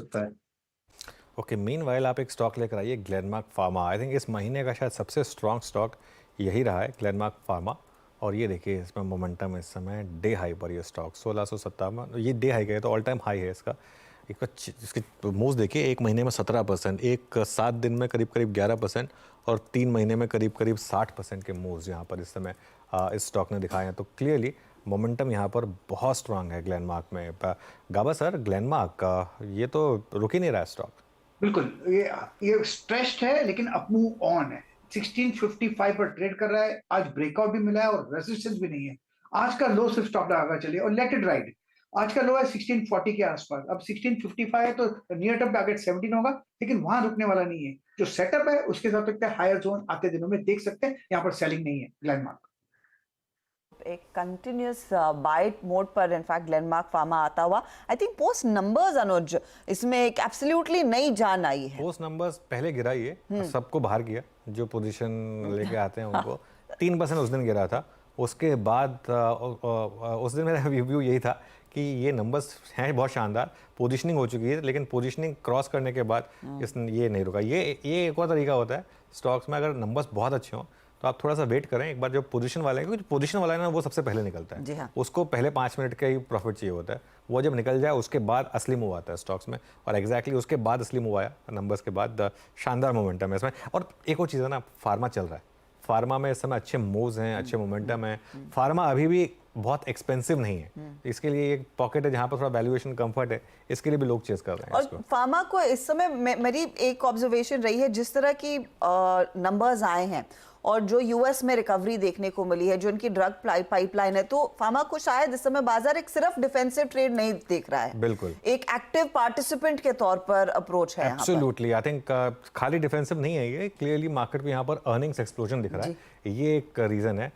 सकता है। Okay, meanwhile आप एक स्टॉक लेकर आइए, ग्लेनमार्क फार्मा। आई थिंक इस महीने का शायद सबसे स्ट्रॉन्ग स्टॉक यही रहा है, ग्लेनमार्क फार्मा। और ये देखिए इसमें मोमेंटम इस समय डे हाई पर ये स्टॉक 1657, ये डे हाई गए तो ऑल टाइम हाई है इसका। इसके मूव्स देखिए, एक महीने में 17%, एक 7 दिन में करीब करीब 11% और 3 महीने में करीब करीब 60% के मूव्स यहाँ पर इस समय इस स्टॉक ने दिखाए हैं। तो क्लियरली मोमेंटम यहाँ पर बहुत स्ट्रांग है ग्लेनमार्क में। गाबा सर, ग्लेनमार्क का ये तो रुक ही नहीं रहा है स्टॉक। बिल्कुल, ये स्ट्रेस्ड है लेकिन अप मूव ऑन है। 1655 पर ट्रेड कर रहा है। आज ब्रेकआउट भी मिला है और रेजिस्टेंस भी नहीं है। आज का लो सिर्फ स्टॉप लगा चलिए और लेट इट राइड। आज का लो है 1640 के आसपास। अब 1655 है तो नियर टर्म टारगेट 17 होगा, लेकिन वहां रुकने वाला नहीं है। जो सेटअप है उसके साथ लगता है हायर जोन आते दिनों में देख सकते हैं। यहाँ पर सेलिंग नहीं है ग्लेनमार्क। एक कंटिन्यूस बाइट मोड पर इनफैक्ट ग्लेनमार्क फार्मा आता हुआ, आई थिंक पोस्ट नंबर्स अनुज इसमें एक एब्सोल्युटली नई जान आई है। पोस्ट नंबर्स पहले गिरा ये, सबको बाहर किया, जो पोजीशन लेके आते हैं उनको 3% उस दिन गिरा था। उसके बाद उस दिन मेरा रिव्यू यही था कि ये नंबर्स हैं बहुत शानदार, पोजीशनिंग हो चुकी है, लेकिन पोजीशनिंग क्रॉस करने के बाद ये नहीं रुका। ये एक और तरीका होता है स्टॉक्स में, अगर नंबर्स बहुत अच्छे हों तो आप थोड़ा सा वेट करें। एक बार जो पोजीशन वाले हैं, क्योंकि पोजीशन वाला है ना, वो सबसे पहले निकलता है। हाँ। उसको पहले 5 मिनट का ही प्रॉफिट चाहिए होता है। वो जब निकल जाए उसके बाद असली मूव आता है स्टॉक्स में, और एग्जैक्टली उसके बाद असली मूव आया नंबर्स के बाद। शानदार मोमेंटम है इसमें। और एक और चीज़ है ना, फार्मा चल रहा है, फार्मा में इस समय अच्छे मूव्स हैं, अच्छे मोमेंटम है। फार्मा अभी भी बहुत एक्सपेंसिव नहीं है, इसके लिए एक पॉकेट है जहाँ पर थोड़ा वैल्यूएशन कंफर्ट है, इसके लिए भी लोग चेस कर रहे हैं और इसको। फार्मा को इस समय मेरी एक ऑब्जर्वेशन रही है, जिस तरह की नंबर्स आए हैं और जो यूएस में रिकवरी देखने को मिली है, जो उनकी ड्रग पाइपलाइन है, तो फार्मा को शायद इस समय बाजार एक सिर्फ डिफेंसिव ट्रेड नहीं देख रहा है, बिल्कुल एक एक्टिव पार्टिसिपेंट के तौर पर अप्रोच है। एब्सोल्युटली, आई थिंक खाली डिफेंसिव नहीं है ये, क्लियरली मार्केट में यहाँ पर अर्निंग्स एक्सप्लोजन दिख रहा है, ये एक रीज़न है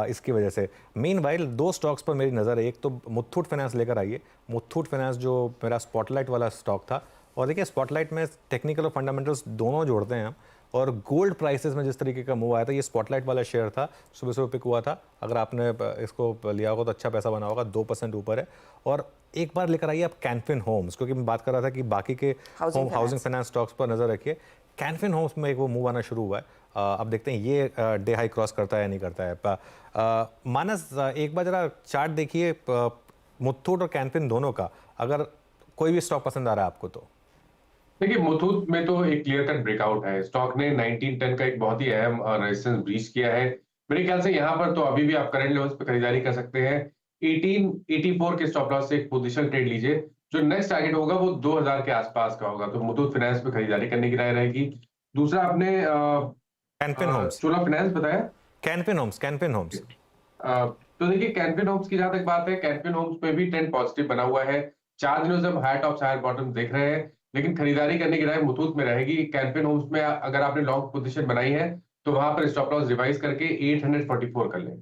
इसकी वजह से। मीनवाइल 2 स्टॉक्स पर मेरी नज़र है। एक तो मुथूट फाइनेंस लेकर आइए। मुथूट फाइनेंस जो मेरा स्पॉटलाइट वाला स्टॉक था, और देखिए स्पॉटलाइट में टेक्निकल और फंडामेंटल्स दोनों जोड़ते हैं हम। और गोल्ड प्राइसेस में जिस तरीके का मूव आया था, ये स्पॉटलाइट वाला शेयर था, सुबह सुबह पिक हुआ था। अगर आपने इसको लिया होगा तो अच्छा पैसा बना होगा, 2% ऊपर है। और एक बार लेकर आइए आप कैनफिन होम्स, क्योंकि मैं बात कर रहा था कि बाकी के हाउसिंग फाइनेंस स्टॉक्स पर नजर रखिए। कैनफिन होम्स में एक वो मूव आना शुरू हुआ है। अब देखते हैं ये डे हाई क्रॉस करता है या नहीं करता है। मानस, एक बार जरा चार्ट देखिए मुथूट और कैनफिन दोनों का, अगर कोई भी स्टॉक पसंद आ रहा है आपको तो। देखिए, मुथूट में तो एक क्लियर कट ब्रेकआउट है। स्टॉक ने 1910 का एक बहुत ही अहम रेजिस्टेंस ब्रीच किया है। मेरे ख्याल से यहाँ पर तो अभी भी आप करंट लेवल्स पे खरीदारी कर सकते हैं। 1884 के स्टॉप लॉस से एक पोजीशन ट्रेड लीजिए। जो नेक्स्ट टारगेट होगा वो 2000 के आसपास का होगा, तो मुथूट फाइनेंस पे खरीदारी करने की राय रहेगी। दूसरा आपने कैनफिन होम्स, चोला फाइनेंस बताया। कैनफिन होम्स तो देखिए, कैनफिन होम्स की जहां तक बात है, कैनफिन होम्स पे भी ट्रेंड पॉजिटिव बना हुआ है। 4 दिनों से हम हायर टॉप्स हायर बॉटम देख रहे हैं, लेकिन खरीदारी करने की राय मुथूट में रहेगी। कैनफिन होम्स में अगर आपने लॉन्ग पोजीशन बनाई है तो वहां पर स्टॉप लॉस रिवाइज करके 844 कर लें।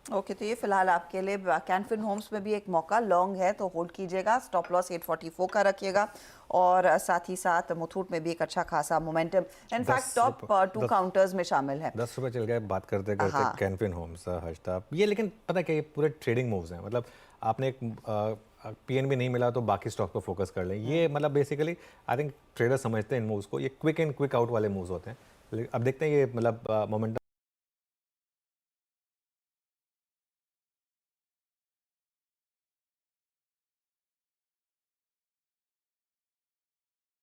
ओके, तो ये फिलहाल आपके लिए कैनफिन होम्स में भी एक मौका लॉन्ग है, तो होल्ड कीजिएगा। स्टॉप लॉस 844 का रखिएगा, और साथ ही साथ मुथूट में भी एक अच्छा खासा मोमेंटम इनफैक्ट टॉप 2 काउंटर्स में शामिल है। 10 रुपए चल गए बात करते करते कैनफिन होम्स हर्षता। ये लेकिन पता क्या, ये पूरे ट्रेडिंग मूव्स हैं, मतलब आपने एक पीएनबी नहीं मिला तो बाकी स्टॉक पर फोकस कर लें। ये मतलब बेसिकली आई थिंक ट्रेडर समझते हैं इन मूव्स को, ये क्विक आउट वाले मूव्स होते हैं। अब देखते हैं ये मतलब मोमेंटम